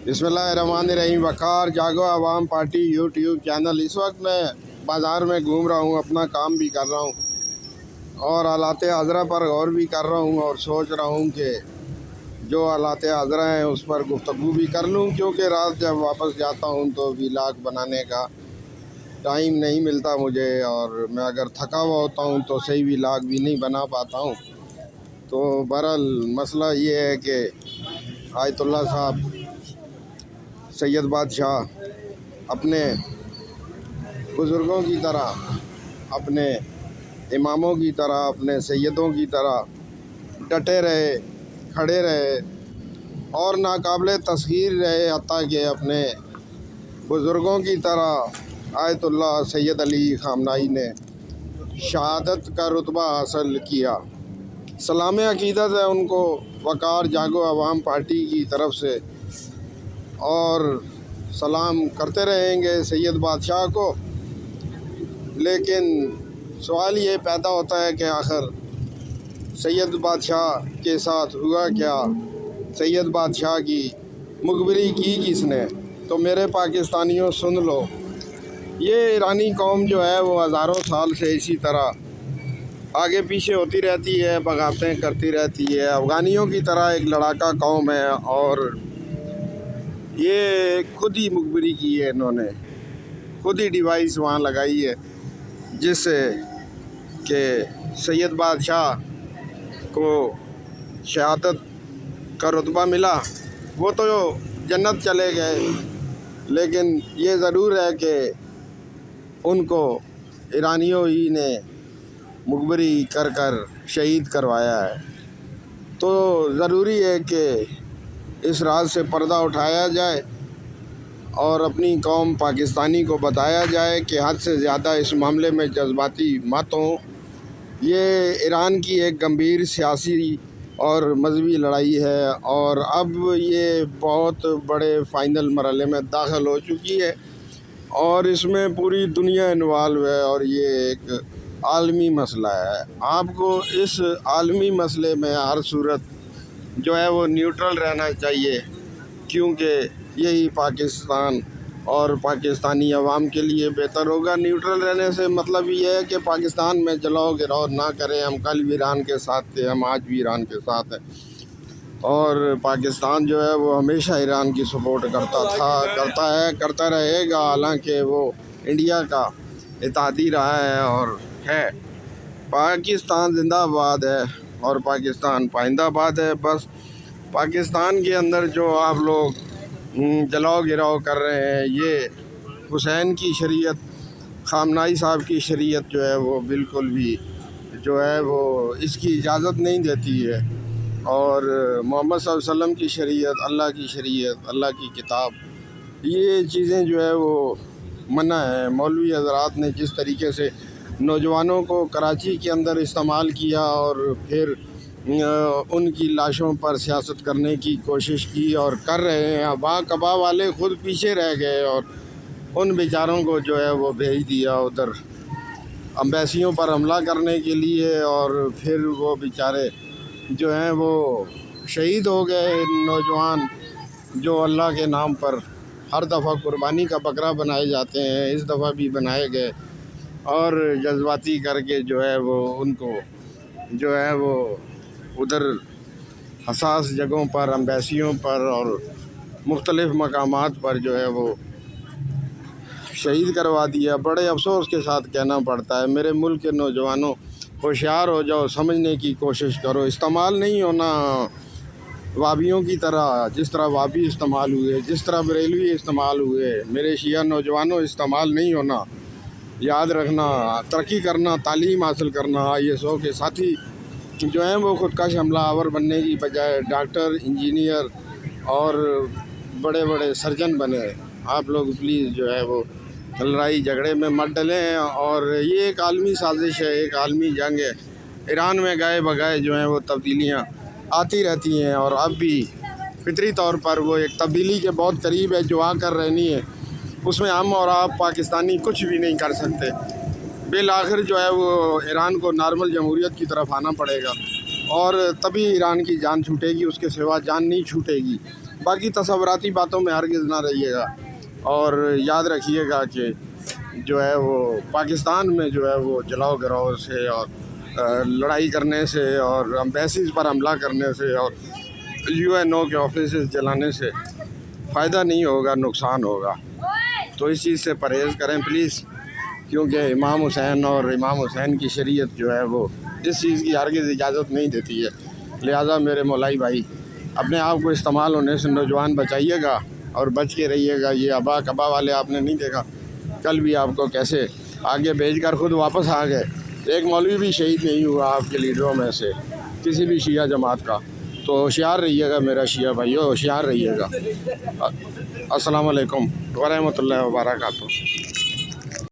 बिस्मिल्लाहिर्रहमानिर्रहीम। वक़ार जागो आवाम party YouTube channel. इस वक्त मैं बाज़ार में घूम रहा हूँ, अपना काम भी कर रहा हूँ और हालात हाज़रा पर गौर भी कर रहा हूँ और सोच रहा हूँ कि जो हालात हाज़रा हैं उस पर गुफ्तगू भी कर लूँ, क्योंकि रात जब वापस जाता हूँ तो व्लॉग बनाने का टाइम नहीं मिलता मुझे, और मैं अगर थका हुआ होता हूँ तो सही व्लॉग भी नहीं बना पाता हूँ। तो बहरहाल मसला ये है कि आयतुल्लाह साहब सैयद बादशाह अपने बुज़ुर्गों की तरह, अपने इमामों की तरह, अपने सैयदों की तरह डटे रहे, खड़े रहे और नाकाबिले तस्खीर रहे, हत्ता कि अपने बुज़ुर्गों की तरह आयतुल्लाह सैयद अली ख़ामनाई ने शहादत का रुतबा हासिल किया। सलाम अक़ीदत है उनको वक़ार जागो आवाम पार्टी की तरफ से, और सलाम करते रहेंगे सैयद बादशाह को। लेकिन सवाल ये पैदा होता है कि आखिर सैयद बादशाह के साथ हुआ क्या, सैयद बादशाह की मुखबिरी की किसने। तो मेरे पाकिस्तानियों सुन लो, ये ईरानी कौम जो है वो हज़ारों साल से इसी तरह आगे पीछे होती रहती है, बगावतें करती रहती है। अफ़गानियों की तरह एक लड़ाका कौम है और ये खुद ही मुखबिरी की है, इन्होंने खुद ही डिवाइस वहाँ लगाई है जिससे कि सैयद बादशाह को शहादत का रुतबा मिला। वो तो जन्नत चले गए, लेकिन ये ज़रूर है कि उनको ईरानियों ही ने मुखबिरी कर कर शहीद करवाया है। तो ज़रूरी है कि इस राज से पर्दा उठाया जाए और अपनी कौम पाकिस्तानी को बताया जाए कि हद से ज़्यादा इस मामले में जज्बाती मत हों। ये ईरान की एक गंभीर सियासी और मजहबी लड़ाई है और अब ये बहुत बड़े फ़ाइनल मरहले में दाखिल हो चुकी है और इसमें पूरी दुनिया इन्वॉल्व है और ये एक आलमी मसला है। आपको इस आलमी मसले में हर सूरत जो है वो न्यूट्रल रहना चाहिए, क्योंकि यही पाकिस्तान और पाकिस्तानी अवाम के लिए बेहतर होगा। न्यूट्रल रहने से मतलब ये है कि पाकिस्तान में जलाओ गिराओ ना करें। हम कल भी ईरान के साथ थे, हम आज भी ईरान के साथ हैं और पाकिस्तान जो है वो हमेशा ईरान की सपोर्ट करता था, करता है, करता रहेगा। हालांकि वो इंडिया का इत्तेहादी रहा है और है। पाकिस्तान जिंदाबाद है और पाकिस्तान पाइंदाबाद है। बस पाकिस्तान के अंदर जो आप लोग जलाओ गिराओ कर रहे हैं, ये हुसैन की शरीयत, ख़ामनाई साहब की शरीयत जो है वो बिल्कुल भी जो है वो इसकी इजाज़त नहीं देती है। और मोहम्मद सल्लल्लाहु अलैहि वसल्लम की शरीयत, अल्लाह की शरीयत, अल्लाह की किताब, ये चीज़ें जो है वो मना है। मौलवी हज़रात ने जिस तरीके से नौजवानों को कराची के अंदर इस्तेमाल किया और फिर उनकी लाशों पर सियासत करने की कोशिश की और कर रहे हैं, अबा कबा वाले खुद पीछे रह गए और उन बेचारों को जो है वो भेज दिया उधर अम्बेसियों पर हमला करने के लिए, और फिर वो बेचारे जो हैं वो शहीद हो गए। नौजवान जो अल्लाह के नाम पर हर दफ़ा कुर्बानी का बकरा बनाए जाते हैं, इस दफ़ा भी बनाए गए और जज्बाती करके जो है वो उनको जो है वो उधर हसास जगहों पर, अम्बेसियों पर और मुख्तलिफ़ मकामात पर जो है वो शहीद करवा दिया। बड़े अफसोस के साथ कहना पड़ता है, मेरे मुल्क के नौजवानों होशियार हो जाओ, समझने की कोशिश करो। इस्तेमाल नहीं होना वाबियों की तरह, जिस तरह वाबी इस्तेमाल हुए, जिस तरह बरेलवी इस्तेमाल हुए। मेरे शिया नौजवानों, इस्तेमाल नहीं होना। याद रखना, तरक्की करना, तालीम हासिल करना। ISO के साथी जो हैं वो ख़ुदकश हमलावर बनने की बजाय डॉक्टर, इंजीनियर और बड़े बड़े सर्जन बने। आप लोग प्लीज़ जो है वो लड़ाई झगड़े में मत डलें। और ये एक आलमी साजिश है, एक आलमी जंग है। ईरान में गाए बगाए जो हैं वो तब्दीलियाँ आती रहती हैं और अब भी फितरी तौर पर वो एक तब्दीली के बहुत करीब है जो आकर रहनी है। उसमें हम और आप पाकिस्तानी कुछ भी नहीं कर सकते। बिल आखिर जो है वो ईरान को नॉर्मल जमहूरियत की तरफ आना पड़ेगा और तभी ईरान की जान छूटेगी, उसके सिवा जान नहीं छूटेगी। باقی تصوراتی باتوں میں ہرگز نہ رہیے گا، اور یاد رکھیے گا کہ جو ہے وہ پاکستان میں جو ہے وہ جلاؤ گراؤ سے اور لڑائی کرنے سے اور ایمبیسیز پر حملہ کرنے سے اور UN کے آفیسز جلانے سے فائدہ نہیں ہوگا، نقصان ہوگا۔ تو اس چیز سے پرہیز کریں پلیز، کیونکہ امام حسین اور امام حسین کی شریعت جو ہے وہ اس چیز کی ہرگز اجازت نہیں دیتی ہے۔ لہٰذا میرے مولائی بھائی، اپنے آپ کو استعمال ہونے سے نوجوان بچائیے گا اور بچ کے رہیے گا۔ یہ ابا کبا والے آپ نے نہیں دیکھا کل بھی آپ کو کیسے آگے بھیج کر خود واپس آ گئے، ایک مولوی بھی شہید نہیں ہوا آپ کے لیڈروں میں سے کسی بھی شیعہ جماعت کا۔ تو ہوشیار رہیے گا میرا شیعہ بھائیو، ہوشیار رہیے گا۔ السلام علیکم ورحمۃ اللہ وبرکاتہ۔